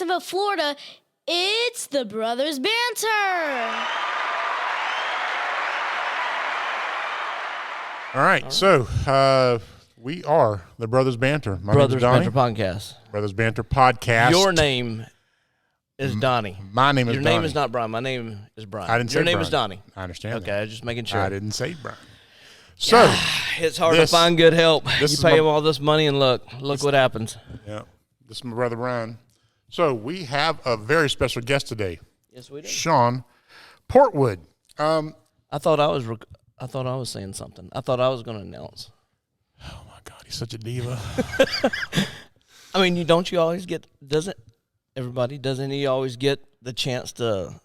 Jacksonville, Florida, it's the Brothers Banter. All right. So we are the Brothers Banter. My name is Brothers Donnie. Banter Podcast. Brothers Banter Podcast. Your name is Donnie. My name is Your Donnie. name is not Brian. My name is Brian. I didn't say Your name Brian. is Donnie. I understand. Okay, that. I'm just making sure. I didn't say Brian. So It's hard to find good help. You pay him him all this money and look what happens. Yeah, this is my brother Brian. So we have a very special guest today. Yes, we do. Sean Portwood. I thought I was saying something. I thought I was going to announce. Oh my God, he's such a diva. I mean, don't you always get? Doesn't he always get the chance to,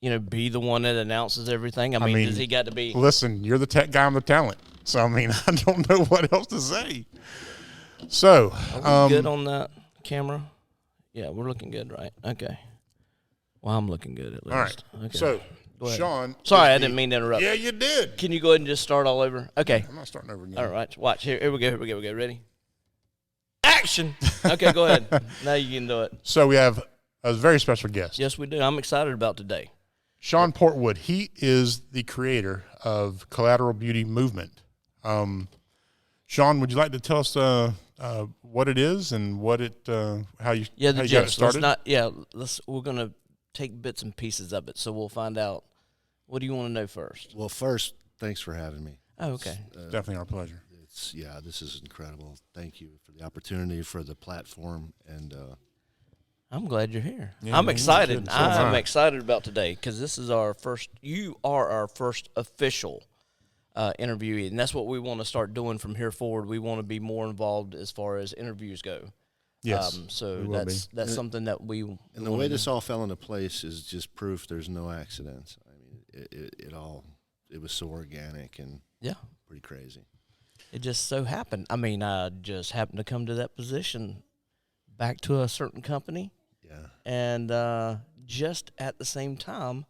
be the one that announces everything? I mean, does he got to be? Listen, you're the tech guy. I'm the talent. So I mean, I don't know what else to say. So Are we good on that camera? Yeah, we're looking good, right? Okay. Well, I'm looking good at least. All right. Okay. So Sean. Sorry, I didn't mean to interrupt. Yeah, you did. Can you go ahead and just start all over? Okay. I'm not starting over again. All right. Watch. Here we go. Ready? Action. Okay, go ahead. Now you can do it. So we have a very special guest. Yes, we do. I'm excited about today. Sean Portwood. He is the creator of Collateral Beauty Movement. Sean, would you like to tell us what it is and what it how you got it started? We're gonna take bits and pieces of it, so we'll find out. What do you want to know first? Well, first, thanks for having me. Oh, okay. Definitely our pleasure. This is incredible. Thank you for the opportunity, for the platform, and I'm glad you're here. Yeah, I'm excited. good. I'm excited about today because this is our first. You are our first official interviewee, and that's what we want to start doing from here forward. We want to be more involved as far as interviews go. Yes. So that's something that we. And the way this all fell into place is just proof there's no accidents. I mean, it was so organic and pretty crazy. It just so happened. I mean, I just happened to come to that position back to a certain company. Yeah. And just at the same time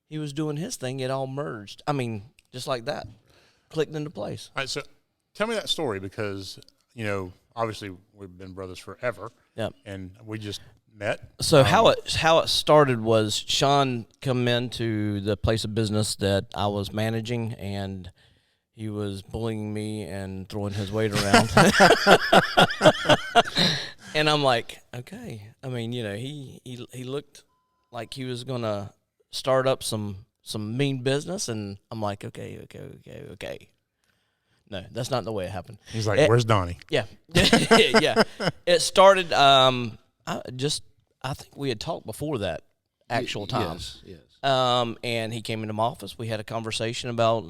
he was doing his thing, it all merged. I mean, just like that. Clicked into place. All right, so tell me that story because, obviously we've been brothers forever. Yep. And we just met. So how it started was Sean come into the place of business that I was managing, and he was bullying me and throwing his weight around. And I'm like, okay. I mean, he looked like he was gonna start up some mean business, and I'm like, okay. No, that's not the way it happened. He's like, where's Donnie? Yeah. Yeah. It started, I think we had talked before that actual time. Yes. And he came into my office. We had a conversation about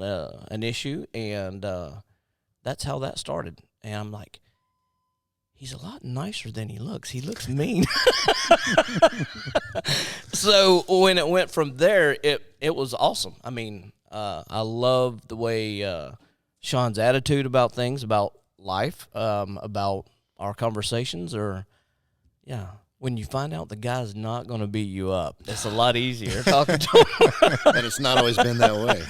an issue, and that's how that started. And I'm like, he's a lot nicer than he looks. He looks mean. So when it went from there, it was awesome. I mean, I love the way Sean's attitude about things, about life, about our conversations. When you find out the guy's not going to beat you up, it's a lot easier talking to him. And it's not always been that way.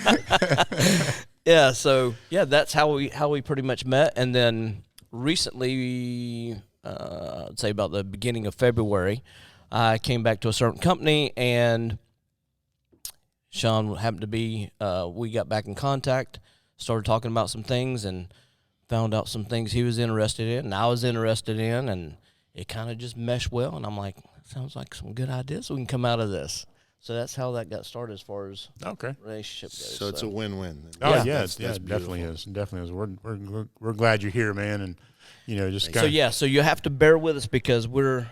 Yeah, so that's how we pretty much met, and then recently, I'd say about the beginning of February, I came back to a certain company, and Sean happened to be. We got back in contact, started talking about some things, and found out some things he was interested in, and I was interested in, and it kind of just meshed well. And I'm like, sounds like some good ideas we can come out of this. So that's how that got started as far as relationship goes. So it's a win-win. Oh Yeah. it definitely is. It definitely is. We're glad you're here, man, and just So you have to bear with us because we're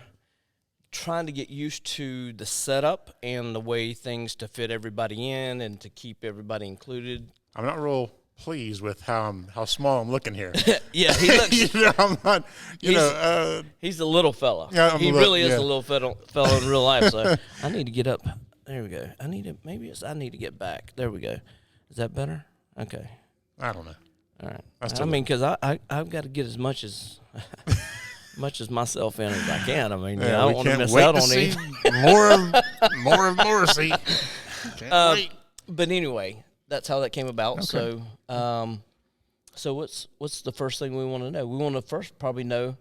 trying to get used to the setup and the way things to fit everybody in and to keep everybody included. I'm not real pleased with how small I'm looking here. Yeah, he looks. I'm not. He's a little fella. Yeah, he really is a little fella in real life. So I need to get up. There we go. I need to get back. There we go. Is that better? Okay. I don't know. All right. I mean, because I've got to get as much as myself in as I can. I mean, I don't want to miss out on anything. More of Morrissey. Can't wait. But anyway, that's how that came about. Okay. So what's the first thing we want to know? We want to first probably know.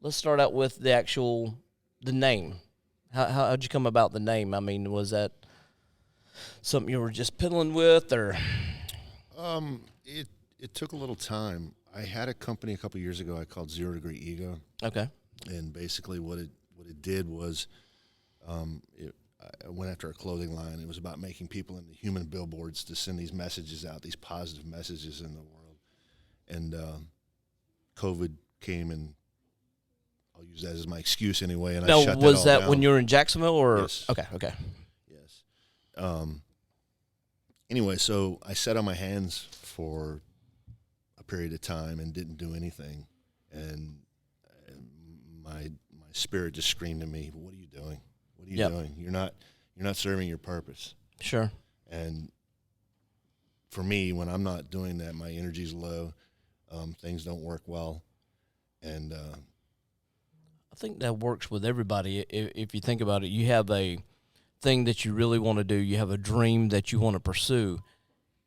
Let's start out with the name. How'd you come about the name? I mean, was that something you were just piddling with, or? It took a little time. I had a company a couple years ago I called 0 Degree Ego. Okay. And basically what it did was I went after a clothing line. It was about making people into human billboards to send these messages out, these positive messages in the world. And COVID came, and I'll use that as my excuse anyway. And I shut that all down. Was that when you were in Jacksonville, or? Yes. Okay. Yes. Anyway, so I sat on my hands for a period of time and didn't do anything. And my spirit just screamed at me, "What are you doing? What are you doing? You're not serving your purpose." Sure. And for me, when I'm not doing that, my energy's low. Things don't work well. And I think that works with everybody. If you think about it, you have a thing that you really want to do. You have a dream that you want to pursue.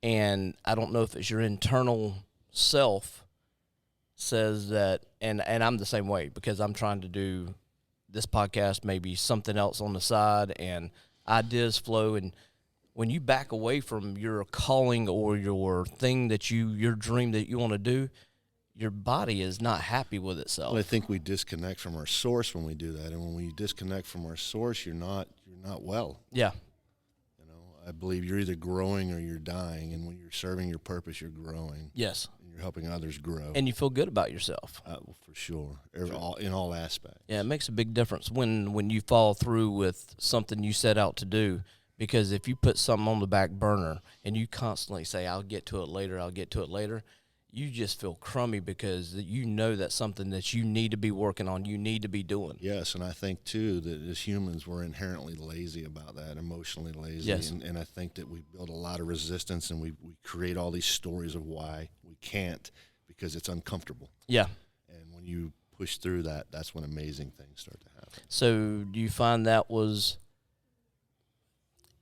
And I don't know if it's your internal self says that, and I'm the same way, because I'm trying to do this podcast, maybe something else on the side, and ideas flow. And when you back away from your calling or your thing that your dream that you want to do, your body is not happy with itself. well, I think we disconnect from our source when we do that. And when we disconnect from our source, you're not well. Yeah. I believe you're either growing or you're dying. And when you're serving your purpose, you're growing. Yes. And you're helping others grow. And you feel good about yourself. Well, for sure. In all aspects. Yeah, it makes a big difference when you follow through with something you set out to do. Because if you put something on the back burner and you constantly say, I'll get to it later, you just feel crummy, because you know that's something that you need to be working on, you need to be doing. Yes, and I think, too, that as humans, we're inherently lazy about that, emotionally lazy. Yes. And I think that we build a lot of resistance, and we create all these stories of why we can't, because it's uncomfortable. Yeah. And when you push through that, that's when amazing things start to happen. So do you find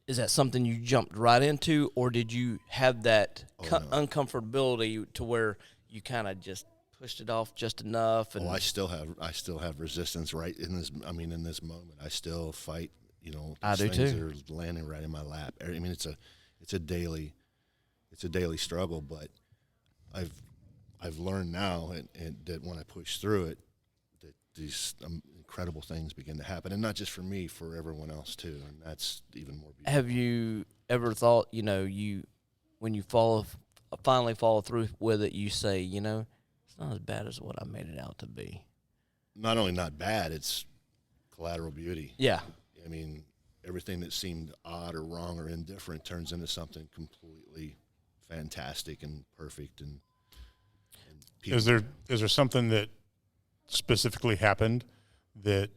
is that something you jumped right into, or did you have that uncomfortability to where you kind of just pushed it off just enough? And I still have resistance right in this. I mean, in this moment, I still fight. I do things too. that are landing right in my lap. I mean, it's a daily struggle. But I've learned now, and that when I push through it, that these incredible things begin to happen, and not just for me, for everyone else too, and that's even more beautiful. Have you ever thought, when you finally follow through with it, you say, it's not as bad as what I made it out to be? Not only not bad, it's collateral beauty. Yeah. I mean, everything that seemed odd or wrong or indifferent turns into something completely fantastic and perfect. And is there something that specifically happened that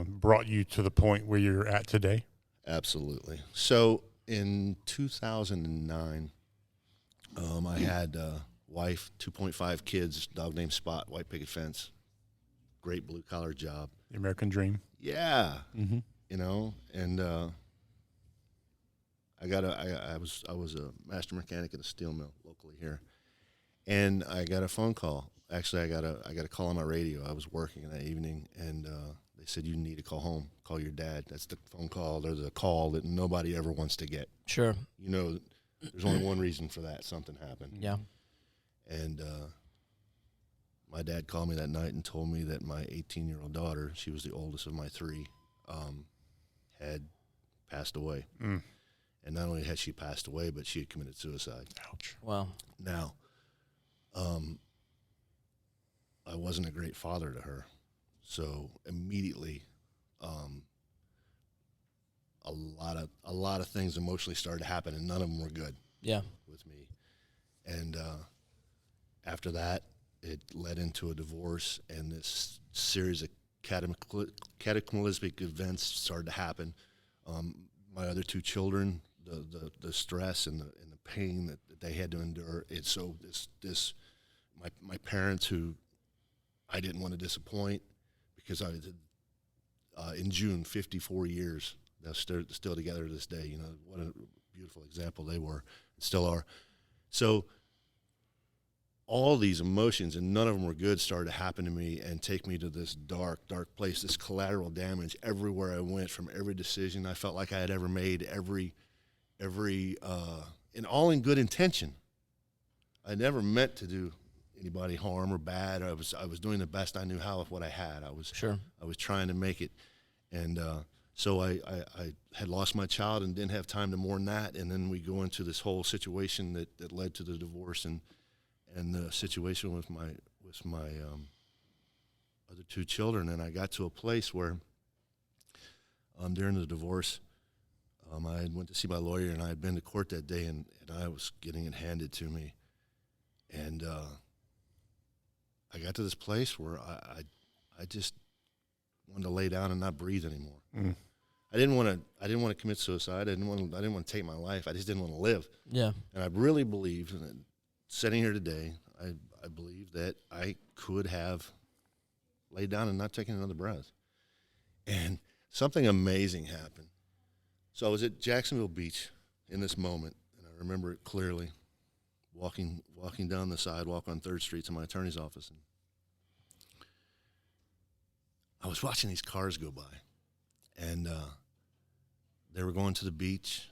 brought you to the point where you're at today? Absolutely. So in 2009, I had a wife, 2.5 kids, dog named Spot, white picket fence, great blue collar job. The American dream. Yeah. Mm-hmm. And I was a master mechanic at a steel mill locally here, and I got a phone call. Actually, I got a call on my radio. I was working that evening, and they said, "You need to call home. Call your dad." That's the phone call. There's a call that nobody ever wants to get. Sure. There's only one reason for that. Something happened. Yeah. And my dad called me that night and told me that my 18-year-old daughter, she was the oldest of my three, had passed away. Mm. And not only had she passed away, but she had committed suicide. Ouch. Wow. Now, I wasn't a great father to her. So immediately, a lot of things emotionally started to happen, and none of them were good. Yeah. With me. And after that, it led into a divorce, and this series of cataclysmic events started to happen. My other two children, the stress and the pain that they had to endure. It's so my parents, who I didn't want to disappoint, because in June, 54 years, they're still together to this day. What a beautiful example they were, still are. So all these emotions, and none of them were good, started to happen to me and take me to this dark, dark place, this collateral damage everywhere I went, from every decision I felt like I had ever made, and all in good intention. I never meant to do anybody harm or bad. I was doing the best I knew how with what I had. I was trying to make it, and so I had lost my child and didn't have time to mourn that. And then we go into this whole situation that led to the divorce and the situation with my other two children. And I got to a place where during the divorce, I had went to see my lawyer, and I had been to court that day, and I was getting it handed to me. And I got to this place where I just wanted to lay down and not breathe anymore. Mm. I didn't want to commit suicide. I didn't want to take my life. I just didn't want to live. Yeah. And I really believed, and sitting here today, I believe that I could have laid down and not taken another breath. And something amazing happened. So I was at Jacksonville Beach in this moment, and I remember it clearly, walking down the sidewalk on 3rd Street to my attorney's office. And I was watching these cars go by, and they were going to the beach,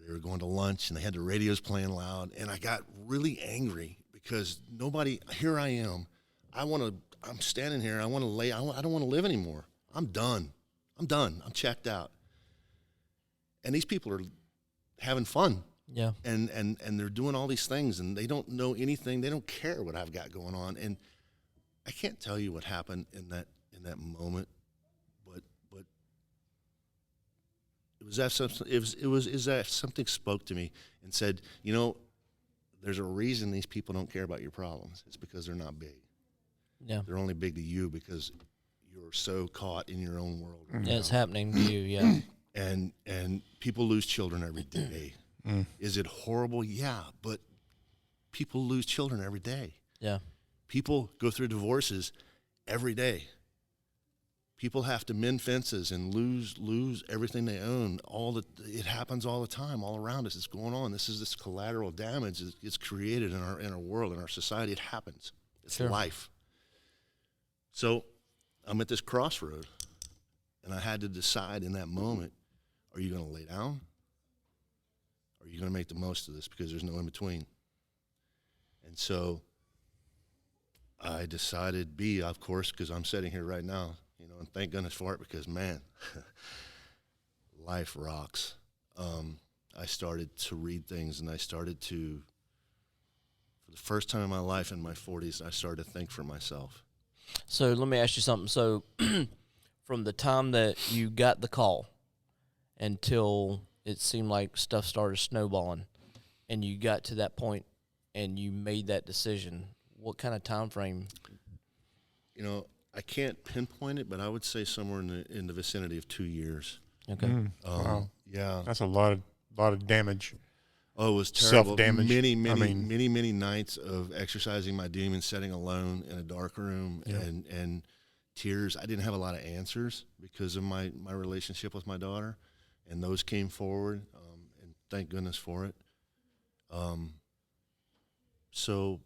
they were going to lunch, and they had the radios playing loud, and I got really angry because here I am, I'm standing here, I don't want to live anymore. I'm done, I'm checked out. And these people are having fun. Yeah. And they're doing all these things, and they don't know anything. They don't care what I've got going on. And I can't tell you what happened in that moment, but it was as if something spoke to me and said, there's a reason these people don't care about your problems. It's because they're not big. Yeah. They're only big to you because you're so caught in your own world. Mm-hmm. Yeah, it's happening to you, yeah. And people lose children every day. Mm. Is it horrible? Yeah, but people lose children every day. Yeah. People go through divorces every day. People have to mend fences and lose everything they own. It happens all the time, all around us. It's going on. This collateral damage is created in our world, in our society. It happens. It's life. So I'm at this crossroad, and I had to decide in that moment: are you going to lay down? Or are you going to make the most of this? Because there's no in between. And so I decided B, of course, because I'm sitting here right now, and thank goodness for it, because, man, life rocks. I started to read things, and I started to, for the first time in my life in my 40s, I started to think for myself. So let me ask you something. So from the time that you got the call until it seemed like stuff started snowballing and you got to that point and you made that decision, what kind of time frame? I can't pinpoint it, but I would say somewhere in the vicinity of 2 years. Okay. Wow. Yeah. That's a lot of damage. Oh, it was terrible. Self-damage. Many nights of exercising my demons, sitting alone in a dark room, and tears. I didn't have a lot of answers because of my relationship with my daughter, and those came forward, and thank goodness for it. So,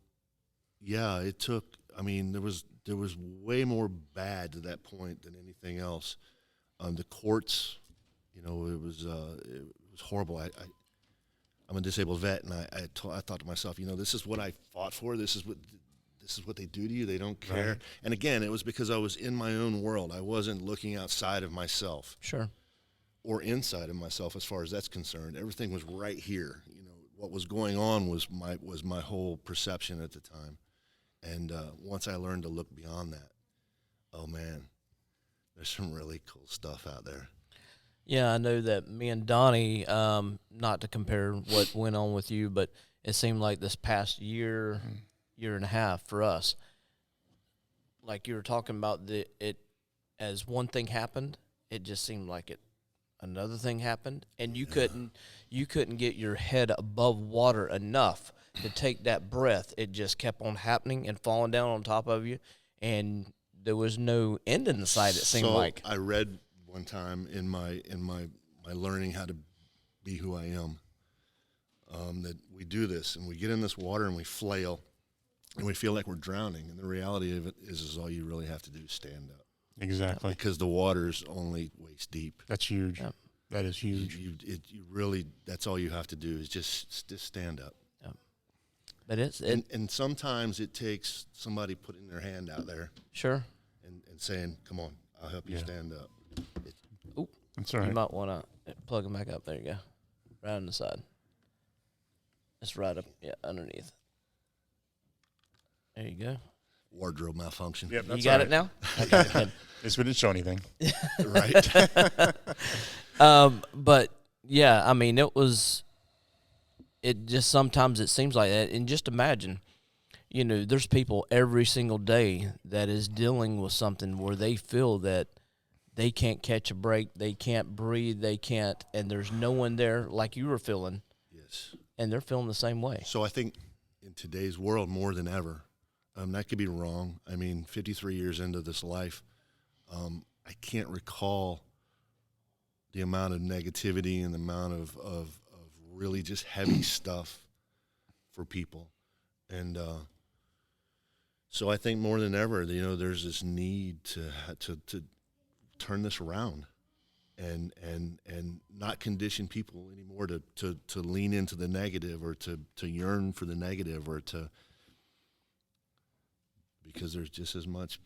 yeah, it took. I mean, there was way more bad to that point than anything else. The courts, it was horrible. I'm a disabled vet, and I thought to myself, this is what I fought for. This is what they do to you. They don't care. Right. And again, it was because I was in my own world. I wasn't looking outside of myself. Sure. Or inside of myself, as far as that's concerned. Everything was right here. What was going on was my whole perception at the time. And once I learned to look beyond that, oh man, there's some really cool stuff out there. Yeah, I know that me and Donnie, not to compare what went on with you, but it seemed like this past year and a half for us, like you were talking about, it as one thing happened, it just seemed like another thing happened, and you couldn't get your head above water enough to take that breath. It just kept on happening and falling down on top of you, and there was no end in sight, it seemed like. I read one time in my learning how to be who I am, that we do this, and we get in this water and we flail, and we feel like we're drowning. And the reality of it is all you really have to do is stand up, Exactly. because the water's only waist deep. That's huge. Yep. That is huge. You really, that's all you have to do is just stand up. But And sometimes it takes somebody putting their hand out there sure. and saying, "Come on, I'll help you stand up." That's all right. You might want to plug them back up. There you go. Right on the side. It's right up, underneath. There you go. Wardrobe malfunction. Yep, You that's got all it right. now? Okay, good. This wouldn't show anything. Right. But yeah, I mean, it just sometimes it seems like that. And just imagine, there's people every single day that is dealing with something where they feel that they can't catch a break, they can't breathe, and there's no one there like you were feeling, Yes. and they're feeling the same way. So I think in today's world, more than ever, that could be wrong. I mean, 53 years into this life, I can't recall the amount of negativity and the amount of really just heavy stuff for people. And so I think more than ever, there's this need to turn this around and not condition people anymore to lean into the negative or to yearn for the negative because there's just as much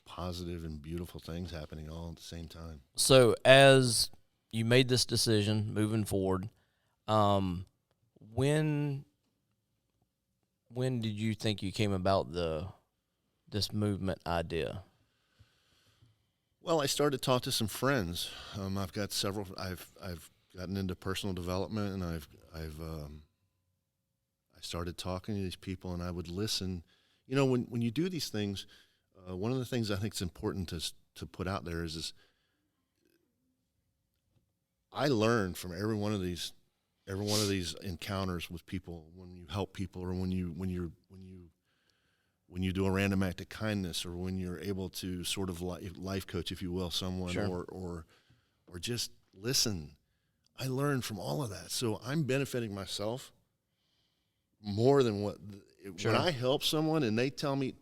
positive and beautiful things happening all at the same time. So as you made this decision moving forward, when did you think you came about this movement idea? Well, I started to talk to some friends. I've got several. I've gotten into personal development, and I started talking to these people, and I would listen. When you do these things, one of the things I think is important to put out there is I learned from every one of these encounters with people. When you help people, or when you do a random act of kindness, or when you're able to sort of life coach, if you will, someone, Sure. or just listen, I learned from all of that. So I'm benefiting myself more than Sure. when I help someone and they tell me.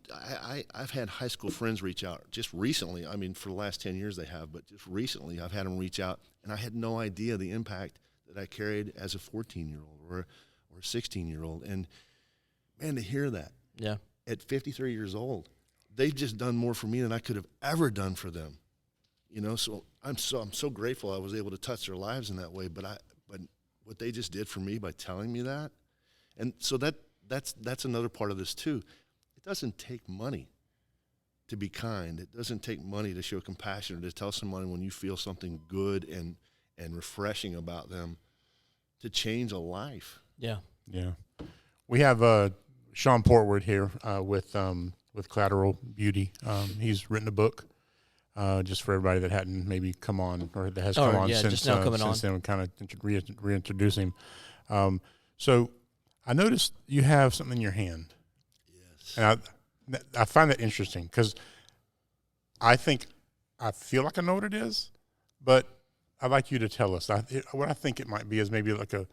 I've had high school friends reach out just recently. I mean, for the last 10 years they have, but just recently I've had them reach out, and I had no idea the impact that I carried as a 14-year-old or a 16-year-old. And man, to hear that. Yeah. At 53 years old, they've just done more for me than I could have ever done for them. So I'm so grateful I was able to touch their lives in that way. But what they just did for me by telling me that, and so that's another part of this too. It doesn't take money to be kind. It doesn't take money to show compassion or to tell someone when you feel something good and refreshing about them to change a life. Yeah. Yeah. We have Sean Portwood here with Collateral Beauty. He's written a book just for everybody that hadn't maybe come on or that has come on yeah, since, just now coming on. then. We kind of reintroduce him. So I noticed you have something in your hand. Yes. And I find that interesting because I feel like I know what it is, but I'd like you to tell us. What I think it might be is maybe like a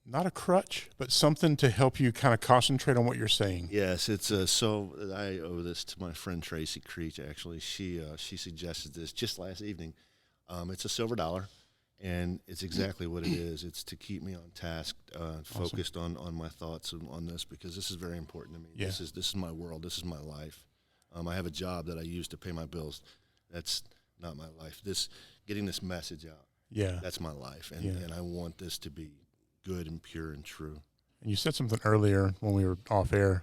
not a crutch, but something to help you kind of concentrate on what you're saying. Yes, it's so I owe this to my friend Tracy Creech. Actually, she suggested this just last evening. It's a silver dollar, and it's exactly what it is. It's to keep me on task, focused on my thoughts on this, because this is very important to me. Yeah. This is my world. This is my life. I have a job that I use to pay my bills. That's not my life. Getting this message out. Yeah. That's my life, and I want this to be good and pure and true. And you said something earlier when we were off air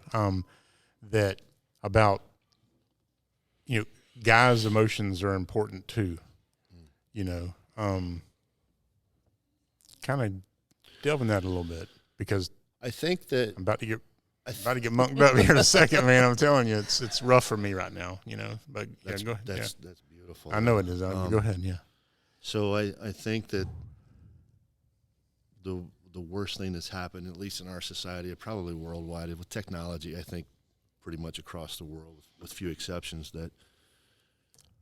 that about guys' emotions are important too. Kind of delve in that a little bit, because I think that I'm about to get monked up here in a second, man. I'm telling you, it's rough for me right now. But that's go ahead. that's beautiful. I know it is. Go ahead. Yeah. So I think that the worst thing that's happened, at least in our society, probably worldwide, with technology, I think pretty much across the world, with few exceptions, that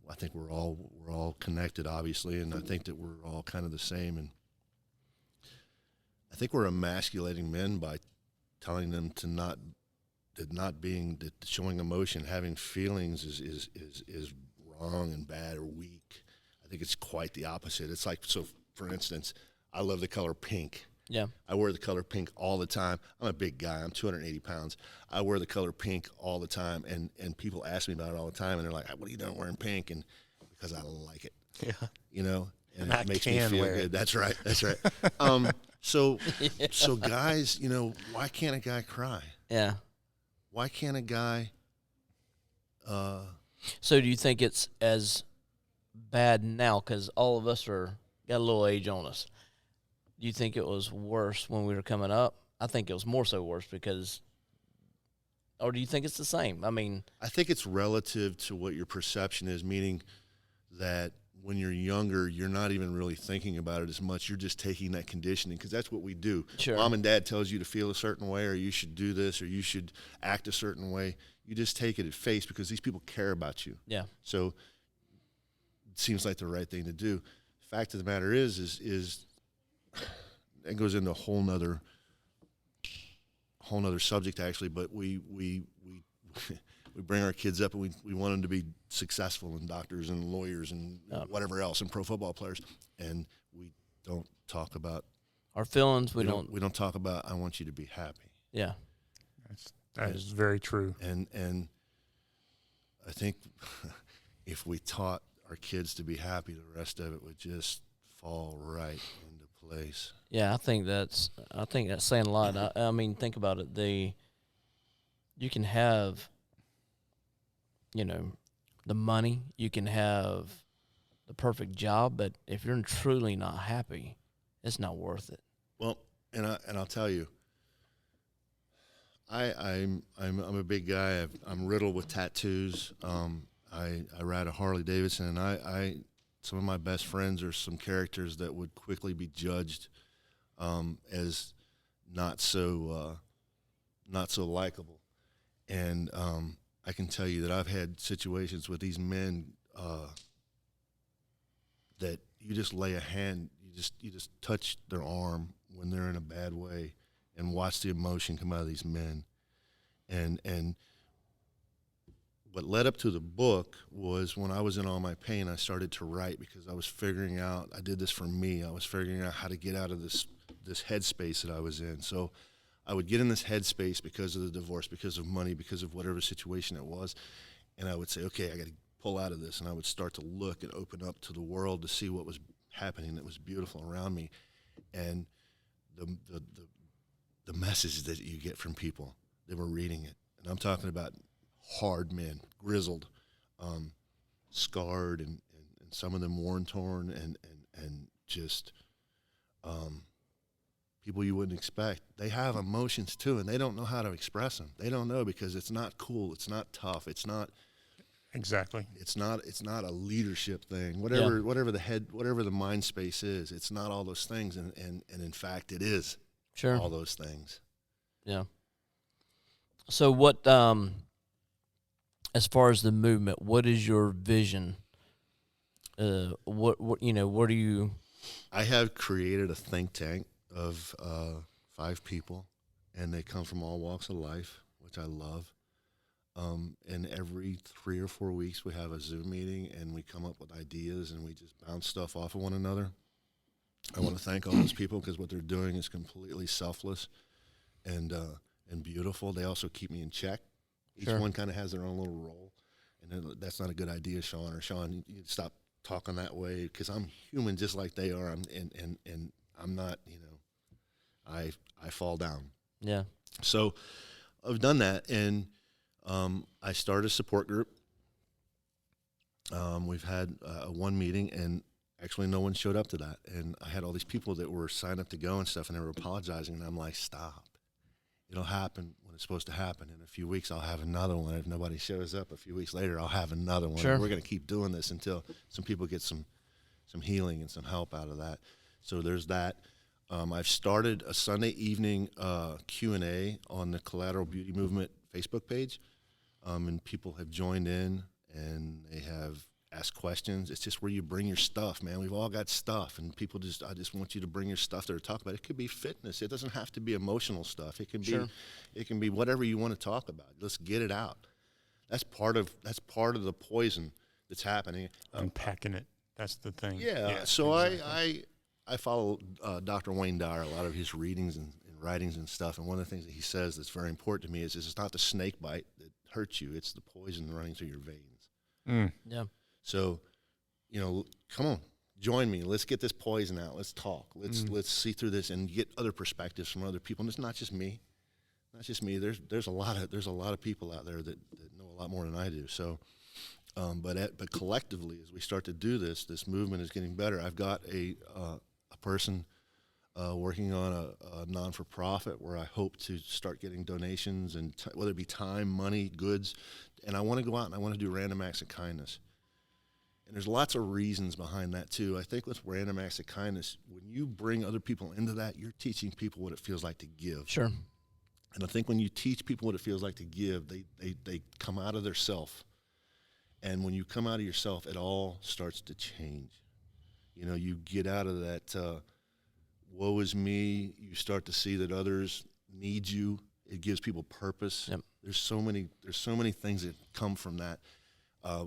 I think we're all connected, obviously, and I think that we're all kind of the same. And I think we're emasculating men by telling them to that not being, that showing emotion, having feelings is wrong and bad or weak. I think it's quite the opposite. It's like, so for instance, I love the color pink. Yeah. I wear the color pink all the time. I'm a big guy. I'm 280 pounds. I wear the color pink all the time, and people ask me about it all the time, and they're like, "What are you doing wearing pink?" And because I like it, you know, and I it makes me can feel wear good. it. That's right. That's right. So guys, you know, why can't a guy cry? Yeah. Why can't a guy? So do you think it's as bad now because all of us got a little age on us? Do you think it was worse when we were coming up? I think it was more so worse because, or do you think it's the same? I mean, I think it's relative to what your perception is, meaning that when you're younger, you're not even really thinking about it as much. You're just taking that conditioning because that's what we do. Sure. Mom and dad tells you to feel a certain way, or you should do this, or you should act a certain way. You just take it at face because these people care about you. yeah, So it seems like the right thing to do. Fact of the matter is it goes into a whole nother subject actually, but we we bring our kids up and we want them to be successful and doctors and lawyers and whatever else and pro football players, and we don't talk about our feelings. We we don't. don't talk about I want you to be happy. Yeah, That is very true. And I think if we taught our kids to be happy, the rest of it would just fall right into place. yeah. I think that's saying a lot. I mean, think about it. You can have, you know, the money. You can have the perfect job, but if you're truly not happy, it's not worth it. Well, and I'll tell you, I'm a big guy. I'm riddled with tattoos. I ride a Harley Davidson, and I some of my best friends are some characters that would quickly be judged as not so likable. And I can tell you that I've had situations with these men that you just lay a hand, you just touch their arm when they're in a bad way, and watch the emotion come out of these men. And what led up to the book was when I was in all my pain, I started to write because I was figuring out, I did this for me, I was figuring out how to get out of this headspace that I was in. So I would get in this headspace because of the divorce, because of money, because of whatever situation it was, and I would say, okay, I got to pull out of this, and I would start to look and open up to the world to see what was happening that was beautiful around me. And the message that you get from people that were reading it, and I'm talking about hard men, grizzled, scarred, and some of them worn, torn, and just people you wouldn't expect. They have emotions too, and they don't know how to express them. They don't know because it's not cool. It's not tough. It's not Exactly. It's not a leadership thing. Whatever the mind space is, it's not all those things, and in fact, it is all those things. Yeah. So what, as far as the movement, what is your vision? What do you? I have created a think tank of 5 people, and they come from all walks of life, which I love. And every 3 or 4 weeks, we have a Zoom meeting, and we come up with ideas, and we just bounce stuff off of one another. I want to thank all those people because what they're doing is completely selfless and beautiful. They also keep me in check. Each one kind of has their own little role, and that's not a good idea, Sean. Or Sean, you stop talking that way because I'm human just like they are. And I'm not, I fall down. Yeah. So I've done that, and I started a support group. We've had one meeting, and actually no one showed up to that. And I had all these people that were signed up to go and stuff, and they were apologizing. And I'm like, stop. It'll happen when it's supposed to happen. In a few weeks, I'll have another one. If nobody shows up a few weeks later, I'll have another one. Sure. We're going to keep doing this until some people get some healing and some help out of that. So there's that. I've started a Sunday evening Q&A on the Collateral Beauty Movement Facebook page. And people have joined in, and they have ask questions. It's just where you bring your stuff, man. We've all got stuff, and people I just want you to bring your stuff there to talk about. It could be fitness. It doesn't have to be emotional stuff. It can be whatever you want to talk about. Let's get it out. That's part of the poison that's happening. Unpacking it. That's the thing. Yeah. So exactly. I follow Dr. Wayne Dyer, a lot of his readings and writings and stuff. And one of the things that he says that's very important to me is it's not the snake bite that hurts you. It's the poison running through your veins. Yeah. So, come on, join me. Let's get this poison out. Let's talk. Let's see through this and get other perspectives from other people. And it's not just me. Not just me. There's a lot of people out there that know a lot more than I do. So, but collectively, as we start to do this movement is getting better. I've got a person working on a non-for-profit where I hope to start getting donations and whether it be time, money, goods, and I want to go out and I want to do random acts of kindness. And there's lots of reasons behind that too. I think with random acts of kindness, when you bring other people into that, you're teaching people what it feels like to give. Sure. And I think when you teach people what it feels like to give, they come out of their self. And when you come out of yourself, it all starts to change. You get out of that woe is me. You start to see that others need you. It gives people purpose. Yep. There's so many things that come from that. I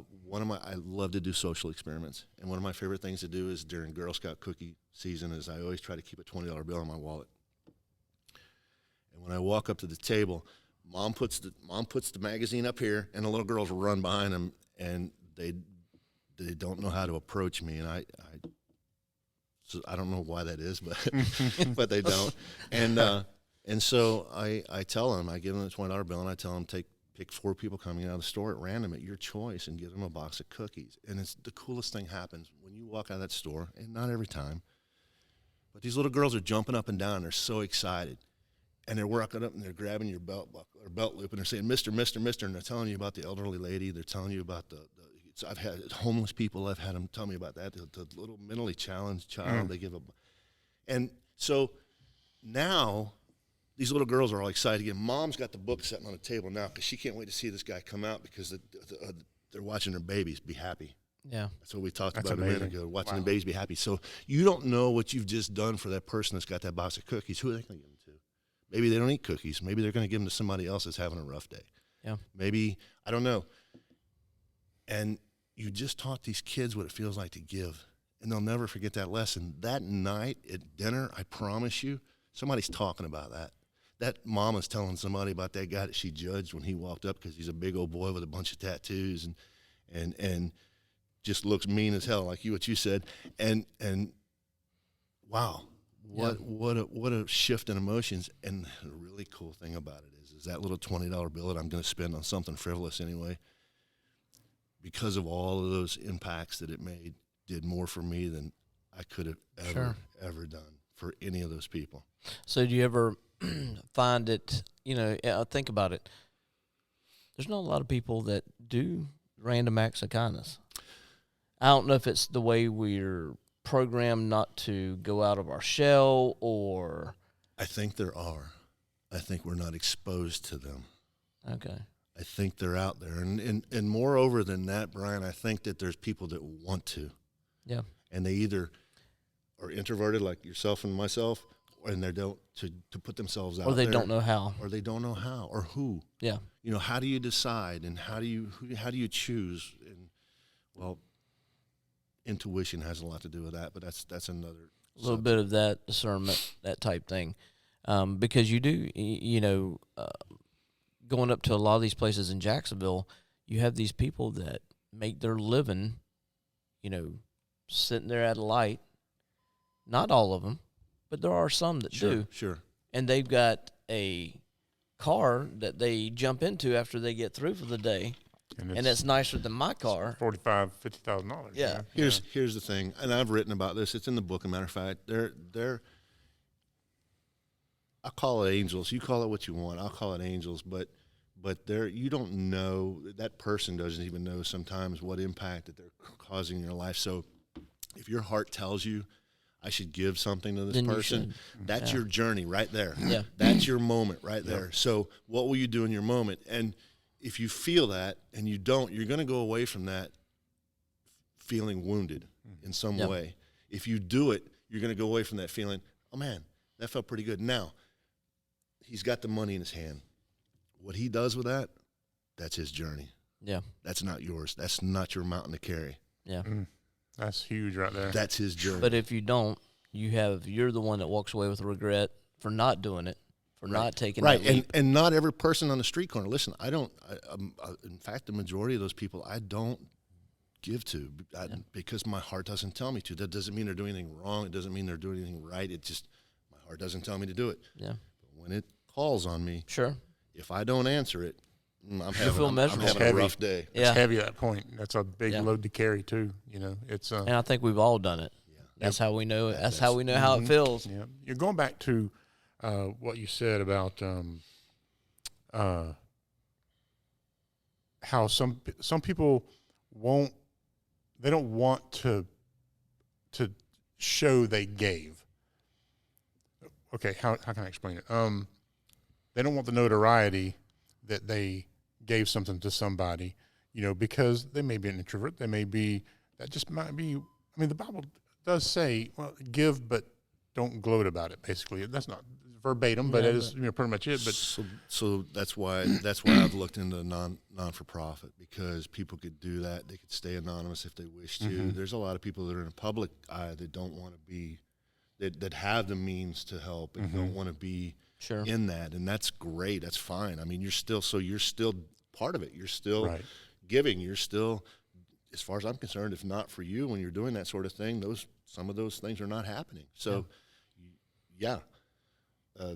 love to do social experiments, and one of my favorite things to do is during Girl Scout cookie season is I always try to keep a $20 bill in my wallet. And when I walk up to the table, mom puts the magazine up here, and the little girls run behind them, and they don't know how to approach me, and so I don't know why that is, but but they don't, and so I tell them, I give them the $20 bill, and I tell them pick 4 people coming out of the store at random at your choice and give them a box of cookies. And it's the coolest thing happens when you walk out of that store, and not every time, but these little girls are jumping up and down. They're so excited. And they're walking up and they're grabbing your belt loop and they're saying, Mr., Mr., Mr. And they're telling you about the elderly lady. They're telling you about I've had homeless people. I've had them tell me about that. The little mentally challenged child they give up. And so now these little girls are all excited again. Mom's got the book sitting on the table now because she can't wait to see this guy come out because they're watching their babies be happy. Yeah. That's what we talked That's about amazing. a minute ago, watching the babies be happy. So you don't know what you've just done for that person that's got that box of cookies. Who are they going to give them to? Maybe they don't eat cookies. Maybe they're going to give them to somebody else that's having a rough day. Yeah. Maybe, I don't know. And you just taught these kids what it feels like to give. And they'll never forget that lesson. That night at dinner, I promise you, somebody's talking about that. That mama's telling somebody about that guy that she judged when he walked up because he's a big old boy with a bunch of tattoos and just looks mean as hell, like what you said. And wow, what a shift in emotions. And the really cool thing about it is that little $20 bill that I'm going to spend on something frivolous anyway, because of all of those impacts that it made, did more for me than I could have ever done for any of those people. So do you ever find it, think about it. There's not a lot of people that do random acts of kindness. I don't know if it's the way we're programmed not to go out of our shell or. I think there are. I think we're not exposed to them. Okay. I think they're out there. And moreover than that, Brian, I think that there's people that want to. Yeah. And they either are introverted like yourself and myself, and they don't to put themselves out there. Or they don't know how. Or they don't know how or who. Yeah. How do you decide and how do you choose? And well, intuition has a lot to do with that, but that's another a little bit of that discernment, that type thing. Because you do, going up to a lot of these places in Jacksonville, you have these people that make their living, sitting there at a light. Not all of them, but there are some that do. Sure. And they've got a car that they jump into after they get through for the day, and it's nicer than my car. $50,000. Yeah. Here's the thing, and I've written about this. It's in the book. As a matter of fact, they're I call it angels. You call it what you want. I'll call it angels, but you don't know, that person doesn't even know sometimes what impact that they're causing in your life. So if your heart tells you I should give something to this Then person, that's your journey right there. Yeah. That's your moment right there. So what will you do in your moment? And if you feel that and you don't, you're going to go away from that feeling wounded in some Yep. way. If you do it, you're going to go away from that feeling, oh, man, that felt pretty good. Now, he's got the money in his hand. What he does with that, that's his journey. Yeah. That's not yours. That's not your mountain to carry. Yeah. That's huge right there. That's his journey. But if you don't, you're the one that walks away with regret for not doing it, for not taking that leap. And not every person on the street corner. Listen, in fact, the majority of those people I don't give to because my heart doesn't tell me to. That doesn't mean they're doing anything wrong. It doesn't mean they're doing anything right. It just, my heart doesn't tell me to do it. Yeah. But when it calls on me, Sure. if I don't answer it, I'm feel having miserable. a rough day. It's heavy at that point. That's a big load to carry too. You know, it's And I think we've all done it. Yeah. That's how we know it. That's how we know how it feels. yeah. You're going back to what you said about how some people they don't want to show they gave. Okay, how can I explain it? They don't want the notoriety that they gave something to somebody, you know, because they may be an introvert. They may be, that just might be, I mean, the Bible does say, well, give, but don't gloat about it, basically. That's not verbatim, but it is, you know, pretty much it. But so that's why I've looked into non-for-profit, because people could do that. They could stay anonymous if they wish to. There's a lot of people that are in a public eye that don't want to be, that have the means to help and don't want to be in that, and that's great. That's fine. I mean, you're still part of it. You're still giving. You're still, as far as I'm concerned, if not for you, when you're doing that sort of thing, some of those things are not happening. So,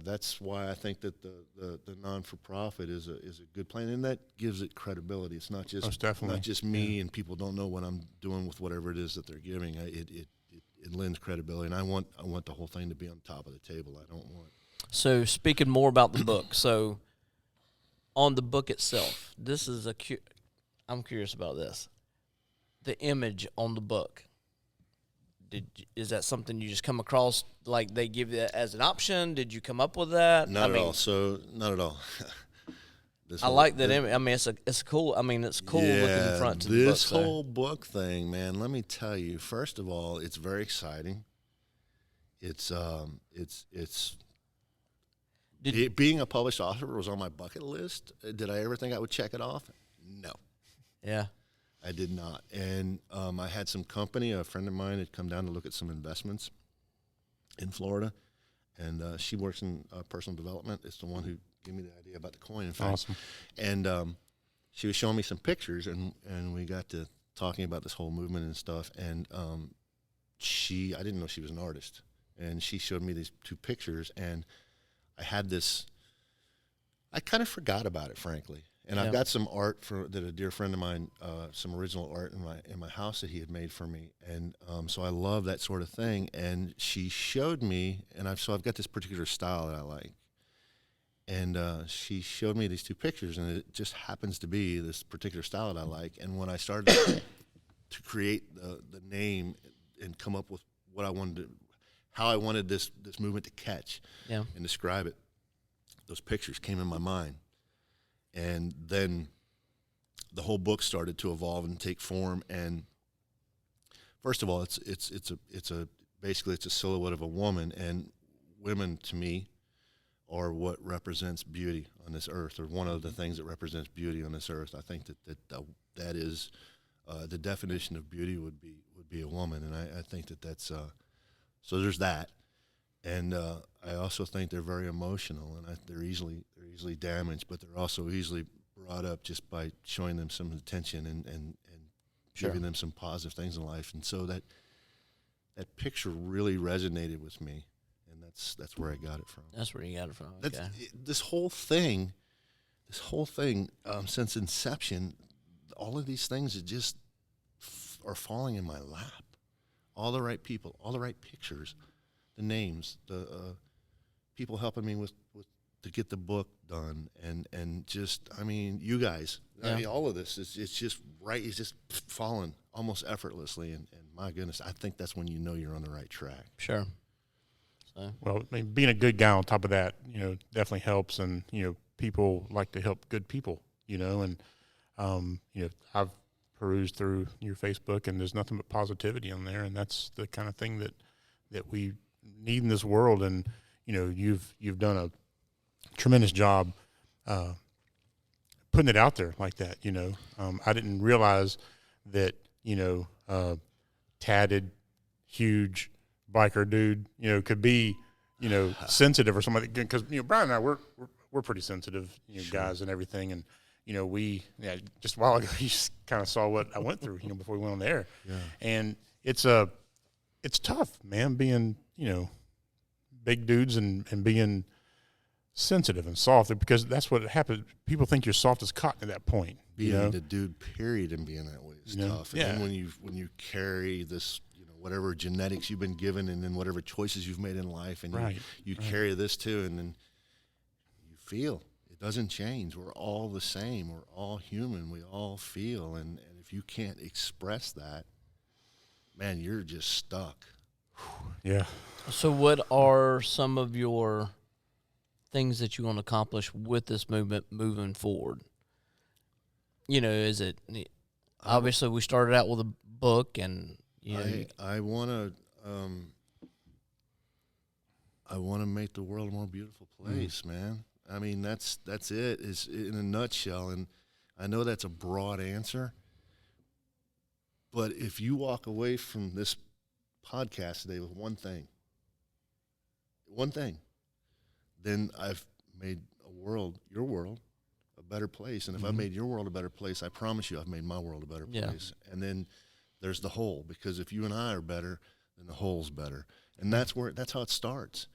that's why I think that the non-for-profit is a good plan, and that gives it credibility. It's not just me and people don't know what I'm doing with whatever it is that they're giving. It lends credibility, and I want the whole thing to be on top of the table. I don't want. So speaking more about the book, so on the book itself, this is I'm curious about this. The image on the book, is that something you just come across, like they give you that as an option? Did you come up with that? Not at all. So not at all. I like that image. I mean, it's cool. I mean, it's cool looking front to the book. This whole book thing, man. Let me tell you. First of all, it's very exciting. Being a published author was on my bucket list. Did I ever think I would check it off? No. Yeah. I did not. And I had some company, a friend of mine had come down to look at some investments in Florida, and she works in personal development. It's the one who gave me the idea about the coin, in fact. Awesome. And she was showing me some pictures, and we got to talking about this whole movement and stuff, and I didn't know she was an artist, and she showed me these two pictures, and I kind of forgot about it, frankly. And I've got some art that a dear friend of mine, some original art in my house that he had made for me, and so I love that sort of thing. And she showed me, and I've got this particular style that I like, and she showed me these two pictures, and it just happens to be this particular style that I like. And when I started to create the name and come up with what I wanted how I wanted this movement to catch and describe it, those pictures came in my mind. And then the whole book started to evolve and take form. And first of all, it's basically a silhouette of a woman, and women to me are what represents beauty on this earth, or one of the things that represents beauty on this earth. I think that is the definition of beauty would be a woman, and I think that's so. There's that, and I also think they're very emotional, and they're easily damaged, but they're also easily brought up just by showing them some attention and giving them some positive things in life. And so that picture really resonated with me, and that's where I got it from. That's where you got it from. Okay. This whole thing, since inception, all of these things that just are falling in my lap. All the right people, all the right pictures, the names, the people helping me with to get the book done, and just, I mean, you guys, I mean, all of this it's just right. It's just falling almost effortlessly, and my goodness, I think that's when you know you're on the right track. Sure. So. Well, I mean, being a good guy on top of that, definitely helps, and people like to help good people, and I've peruse through your Facebook, and there's nothing but positivity on there, and that's the kind of thing that we need in this world. And you've done a tremendous job putting it out there like that. I didn't realize that tatted, huge biker dude could be sensitive or something, because Brian and I we're pretty sensitive guys and everything, and just a while ago you just kind of saw what I went through before we went on the air. Yeah. And it's tough, man, being big dudes and being sensitive and soft, because that's what happens. People think you're soft as cotton at that point. Being the dude, period, and being that way is tough. And Yeah. then when you carry this, whatever genetics you've been given, and then whatever choices you've made in life, and you carry this too, and then you feel it doesn't change. We're all the same. We're all human. We all feel, and if you can't express that, man, you're just stuck. Yeah. So what are some of your things that you want to accomplish with this movement moving forward? Is it obviously we started out with a book, and I want to make the world a more beautiful place, man. I mean, that's it, is in a nutshell. And I know that's a broad answer, but if you walk away from this podcast today with one thing, then I've made your world, a better place. And if I've made your world a better place, I promise you I've made my world a better place. And then there's the whole, because if you and I are better, then the whole's better. And that's how it starts.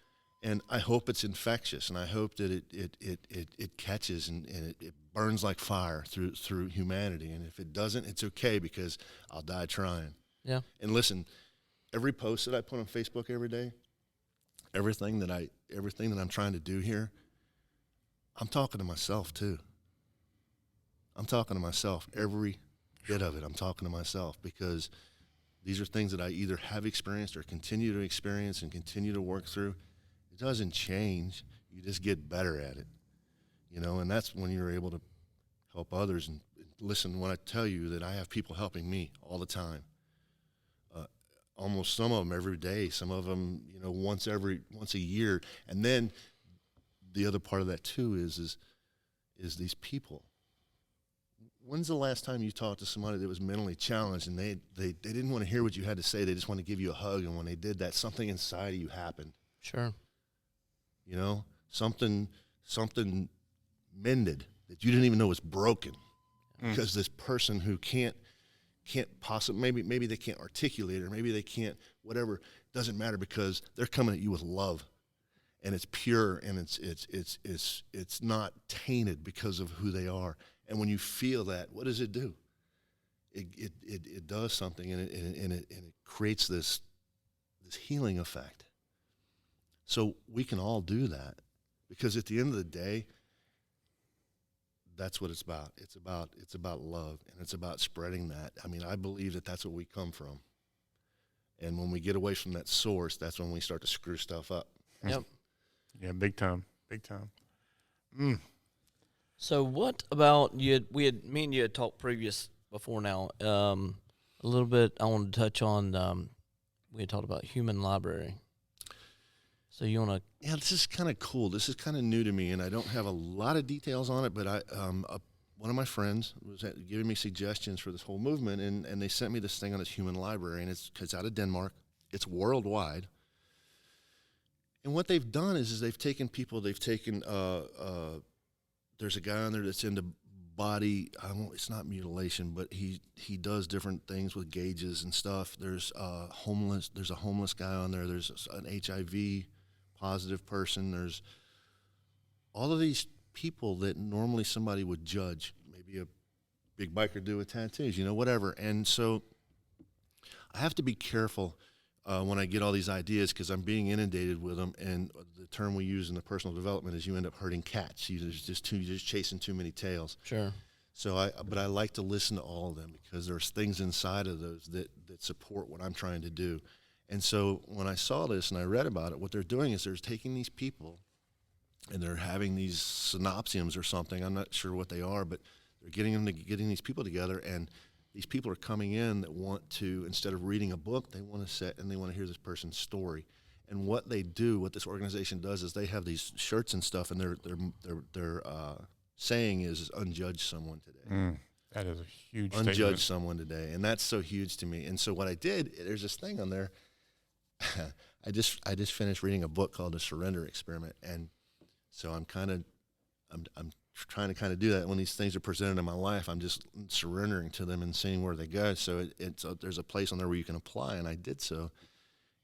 And I hope it's infectious, and I hope that it catches and it burns like fire through humanity. And if it doesn't, it's okay, because I'll die trying. Yeah. And listen, every post that I put on Facebook every day, everything that I'm trying to do here, I'm talking to myself too. I'm talking to myself, every bit of it. I'm talking to myself, because these are things that I either have experienced or continue to experience and continue to work through. It doesn't change. You just get better at it, and that's when you're able to help others. And listen, when I tell you that I have people helping me all the time, almost some of them every day, some of them, once a year. And then the other part of that too is these people. When's the last time you talked to somebody that was mentally challenged and they didn't want to hear what you had to say? They just want to give you a hug. And when they did that, something inside of you happened. Sure. Something mended that you didn't even know was broken, because this person who can't possibly, maybe they can't articulate, or maybe they can't, whatever, doesn't matter, because they're coming at you with love, and it's pure, and it's not tainted because of who they are. And when you feel that, what does it do? It does something, and it creates this healing effect. So we can all do that, because at the end of the day, that's what it's about. It's about love, and it's about spreading that. I mean, I believe that that's what we come from. And when we get away from that source, that's when we start to screw stuff up. Yep. Yeah, big time. So what about me and you had talked before now. A little bit I wanted to touch on, we had talked about human library. So you want to? Yeah, this is kind of cool. This is kind of new to me, and I don't have a lot of details on it. But one of my friends was giving me suggestions for this whole movement, and they sent me this thing on this human library, and it's out of Denmark. It's worldwide. And what they've done is they've taken people. They've taken there's a guy on there that's into body. It's not mutilation, but he does different things with gauges and stuff. There's a homeless guy on there. There's an HIV positive person. There's all of these people that normally somebody would judge, maybe a big biker dude with tattoos, whatever. And so I have to be careful when I get all these ideas, because I'm being inundated with them. And the term we use in the personal development is you end up hurting cats. You're just chasing too many tails. Sure. So but I like to listen to all of them, because there's things inside of those that support what I'm trying to do. And so when I saw this and I read about it, what they're doing is they're taking these people and they're having these synopsiums or something. I'm not sure what they are, but they're getting these people together, and these people are coming in that want to, instead of reading a book, they want to sit and they want to hear this person's story. And what they do, what this organization does, is they have these shirts and stuff, and their saying is unjudge someone today. That is a huge Unjudge statement. someone today, and that's so huge to me. And so what I did, there's this thing on there. I just finished reading a book called The Surrender Experiment, and so I'm trying to kind of do that when these things are presented in my life. I'm just surrendering to them and seeing where they go. So there's a place on there where you can apply, and I did so.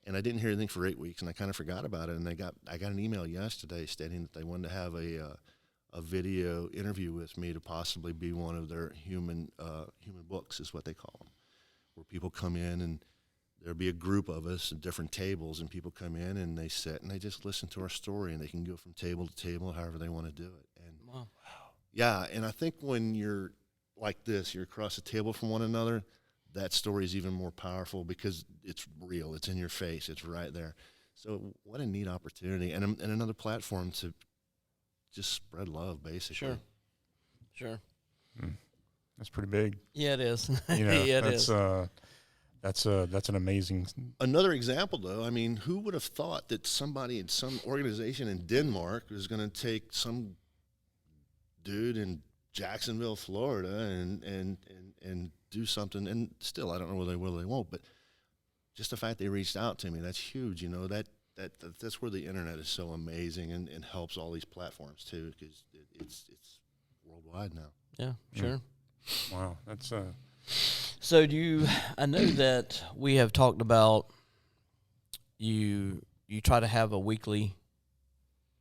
And I didn't hear anything for 8 weeks, and I kind of forgot about it. And I got an email yesterday stating that they wanted to have a video interview with me to possibly be one of their human books, is what they call them, where people come in and there'll be a group of us at different tables, and people come in and they sit and they just listen to our story, and they can go from table to table however they want to do it. And Wow. yeah, and I think when you're like this, you're across the table from one another, that story is even more powerful because it's real. It's in your face. It's right there. So what a neat opportunity, and another platform to just spread love, basically. Sure. That's pretty big. Yeah, it is. You know, yeah, it is. that's an amazing. Another example, though, I mean, who would have thought that somebody in some organization in Denmark was going to take some dude in Jacksonville, Florida, and do something? And still, I don't know whether they will or they won't, but just the fact they reached out to me, that's huge. You know, that's where the internet is so amazing and helps all these platforms too, because it's worldwide now. Yeah, sure. Wow, that's So I know that we have talked about you try to have a weekly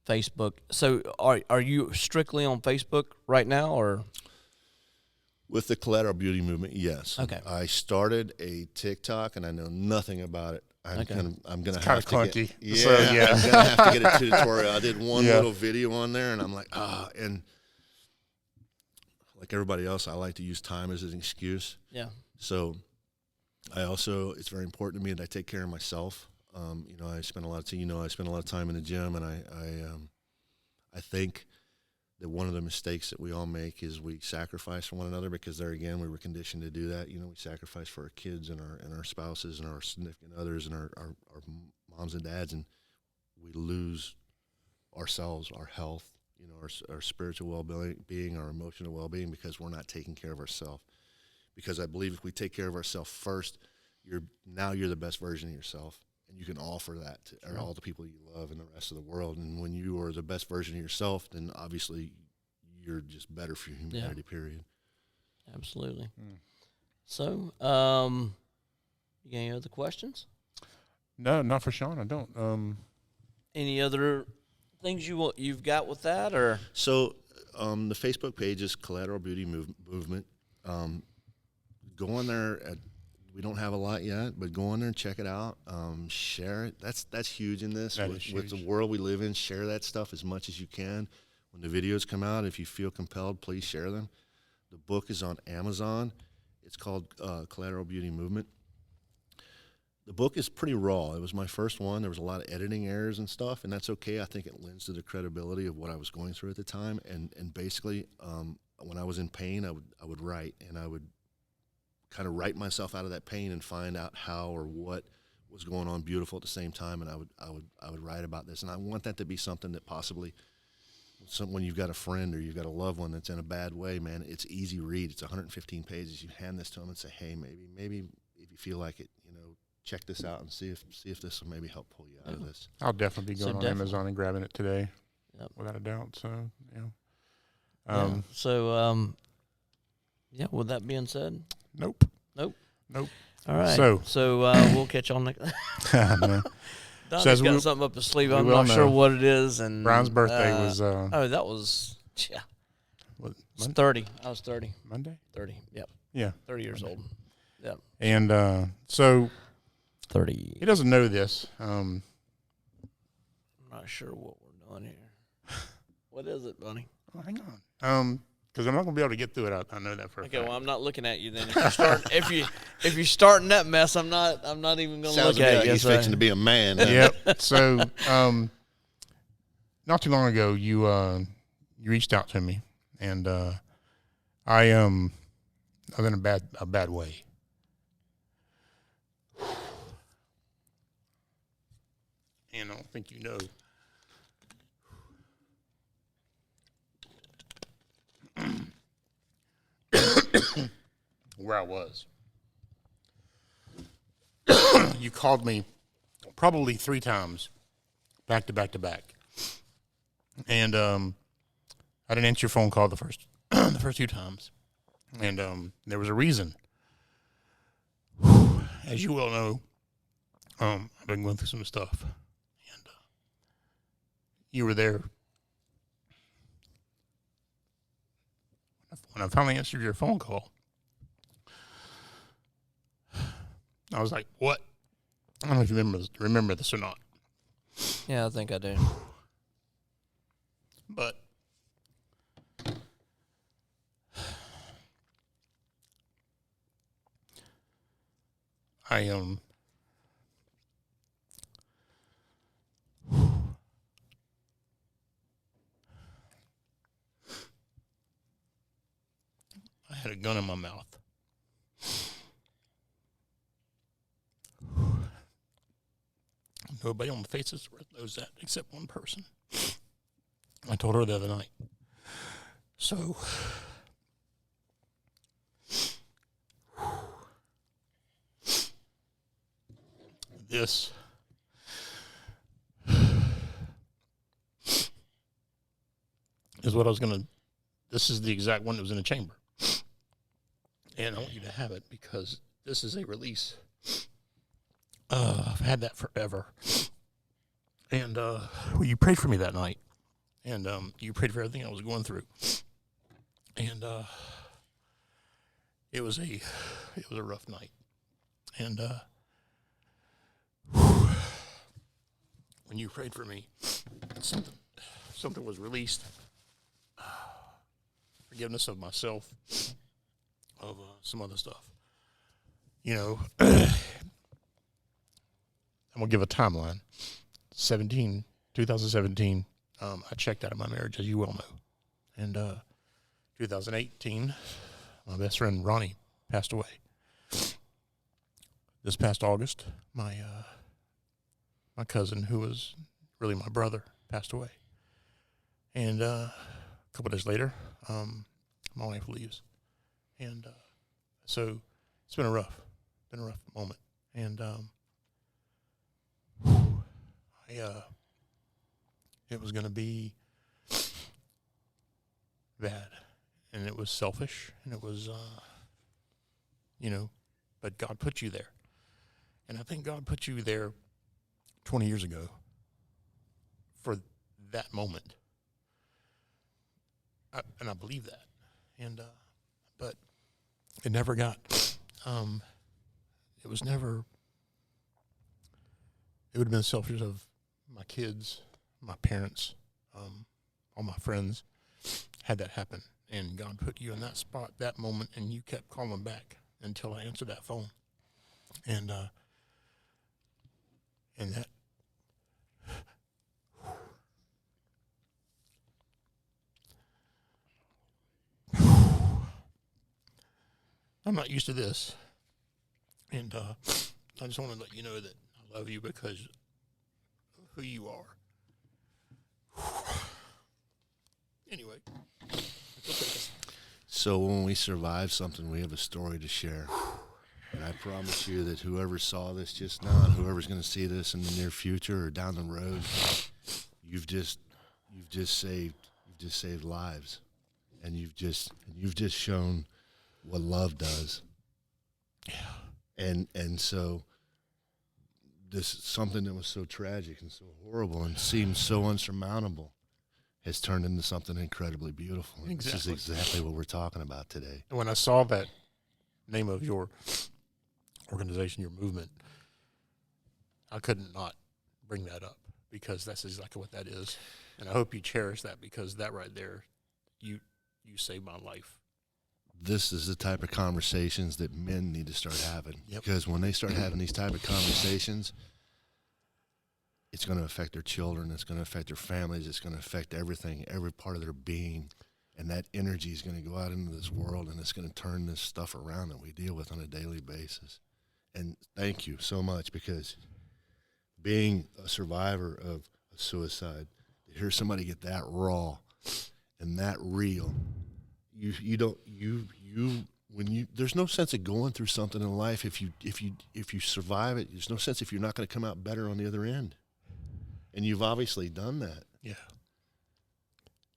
Facebook. So are you strictly on Facebook right now, or? With the Collateral Beauty movement, yes. Okay. I started a TikTok, and I know nothing about it. I'm gonna have to clunky. Get, So, yeah. I'm gonna have to get a tutorial. I did one Yeah. little video on there, and I'm like, and like everybody else, I like to use time as an excuse. Yeah. So it's very important to me that I take care of myself. You know, I spend a lot of time in the gym, and I think that one of the mistakes that we all make is we sacrifice for one another, because there again, we were conditioned to do that. You know, we sacrifice for our kids and our spouses and our significant others and our moms and dads, and we lose ourselves, our health, you know, our spiritual well-being, our emotional well-being, because we're not taking care of ourselves. Because I believe if we take care of ourselves first, you're the best version of yourself, and you can offer that to all the people you love and the rest of the world. And when you are the best version of yourself, then obviously you're just better for humanity, period. Absolutely. So, you got any other questions? no, not for Sean. I don't. Any other things you've got with that, or? So the Facebook page is Collateral Beauty Movement. Go on there. We don't have a lot yet, but go on there and check it out. Share it. That's huge in this. With the world we live in, share that stuff as much as you can. When the videos come out, if you feel compelled, please share them. The book is on Amazon. It's called Collateral Beauty Movement. The book is pretty raw. It was my first one. There was a lot of editing errors and stuff, and that's okay. I think it lends to the credibility of what I was going through at the time. And basically, when I was in pain, I would write, and I would kind of write myself out of that pain and find out how or what was going on beautiful at the same time, and I would write about this. And I want that to be something that possibly, when you've got a friend or you've got a loved one that's in a bad way, man, it's easy read. It's 115 pages. You hand this to them and say, hey, maybe if you feel like it, you know, check this out and see if this will maybe help pull you out of this. I'll definitely be going on Amazon and grabbing it today, without a doubt. So yeah. With that being said, Nope. All right. So we'll catch on next. No. Donnie's got something up his sleeve. I'm not sure what it is. And Brian's birthday was. That was What, 30. I was 30. Monday. 30. Yep. Yeah. 30 years old. Yep. And so 30. he doesn't know this. I'm not sure what we're doing here. What is it, Bunny? Oh, hang on. Because I'm not gonna be able to get through it. I know that for a Okay, fact. well, I'm not looking at you then. If you're starting that mess, I'm not even gonna Sounds look at like you. he's fixing to be a man. Yep. So, not too long ago, you reached out to me, and I not in a bad way. And I don't think you know. Where I was. You called me probably 3 times, back to back to back. And I didn't answer your phone call the first 2 times. And there was a reason. As you well know, I've been going through some stuff. And you were there. When I finally answered your phone call, I was like, what? I don't know if you remember this or not. Yeah, I think I do. But I had a gun in my mouth. Nobody on the face of the earth knows that except one person. I told her the other night. So, this is what I was going to, this is the exact one that was in the chamber. And I want you to have it because this is a release. I've had that forever. And well, you prayed for me that night. And you prayed for everything I was going through. And it was a rough night. And when you prayed for me, something was released. Forgiveness of myself, of some other stuff. You know, I'm going to give a timeline. 2017, I checked out of my marriage, as you well know. And 2018, my best friend Ronnie passed away. This past August, my cousin, who was really my brother, passed away. And a couple days later, my wife leaves. And so it's been a rough moment. And it was going to be bad, and it was selfish, and it was, but God put you there. And I think God put you there 20 years ago for that moment. And I believe that. And, but it never got, it was never, it would have been selfish of my kids, my parents, all my friends, had that happen. And God put you in that spot, that moment, and you kept calling back until I answered that phone. And that, I'm not used to this. And I just want to let you know that I love you because of who you are. Anyway. So when we survive something, we have a story to share. And I promise you that whoever saw this just now and whoever's going to see this in the near future or down the road, you've just saved lives. And you've just shown what love does. Yeah. And so this something that was so tragic and so horrible and seemed so unsurmountable has turned into something incredibly beautiful. And Exactly. This is exactly what we're talking about today. When I saw that name of your organization, your movement, I couldn't not bring that up because that's exactly what that is. And I hope you cherish that because that right there, you saved my life. This is the type of conversations that men need to start having. Yep. Because when they start having these type of conversations, it's going to affect their children. It's going to affect their families. It's going to affect everything, every part of their being. And that energy is going to go out into this world, and it's going to turn this stuff around that we deal with on a daily basis. And thank you so much, because being a survivor of a suicide, to hear somebody get that raw and that real, there's no sense of going through something in life if you survive it. There's no sense if you're not going to come out better on the other end. And you've obviously done that. Yeah.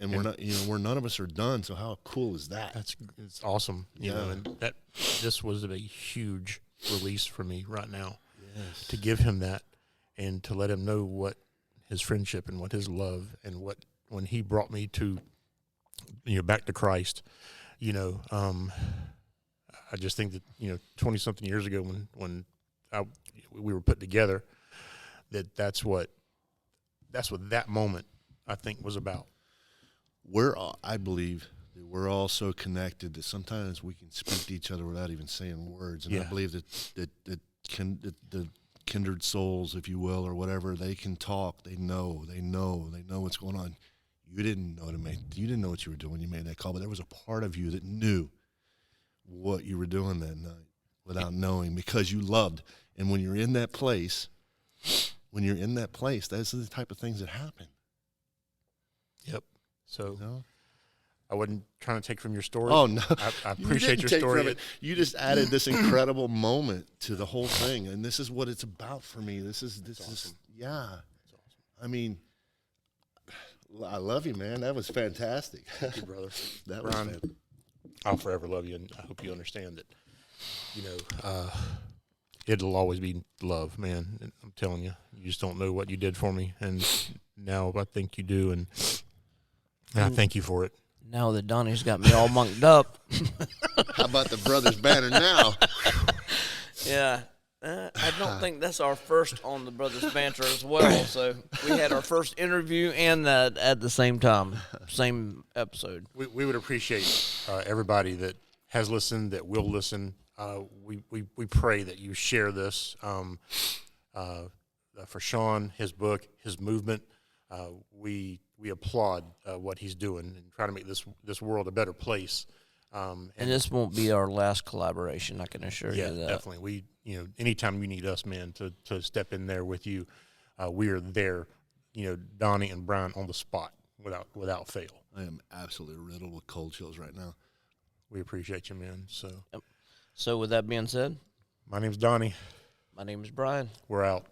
And we're not, we're none of us are done. So how cool is that? It's awesome. You know, and this was a huge release for me right now. Yes. To give him that and to let him know what his friendship and what his love and what, when he brought me to, back to Christ, I just think that, 20 something years ago when we were put together, that's what that moment I think was about. I believe that we're all so connected that sometimes we can speak to each other without even saying words. And I believe that the kindred souls, if you will, or whatever, they can talk. They know what's going on. You didn't know what you were doing when you made that call, but there was a part of you that knew what you were doing that night without knowing, because you loved. And when you're in that place, those are the type of things that happen. Yep. So I wasn't trying to take from your story. Oh, no. I appreciate your story. You just added this incredible moment to the whole thing, and this is what it's about for me. This is awesome. Yeah. That's awesome. I mean, I love you, man. That was fantastic. Thank you, brother. That Brian, was fantastic. I'll forever love you, and I hope you understand that, it'll always be love, man. And I'm telling you, you just don't know what you did for me, and now I think you do, and I thank you for it. Now that Donnie's got me all monked up. How about the Brothers Banter now? Yeah. I don't think that's our first on the Brothers Banter as well. So we had our first interview and that at the same time, same episode. We would appreciate everybody that has listened, that will listen. We pray that you share this for Sean, his book, his movement. We applaud what he's doing and try to make this world a better place. And this won't be our last collaboration, I can assure you that. Yeah, definitely. Anytime you need us, man, to step in there with you, we are there, Donnie and Brian on the spot without fail. I am absolutely riddled with cold chills right now. We appreciate you, man. So with that being said, my name's Donnie. my name is Brian. We're out.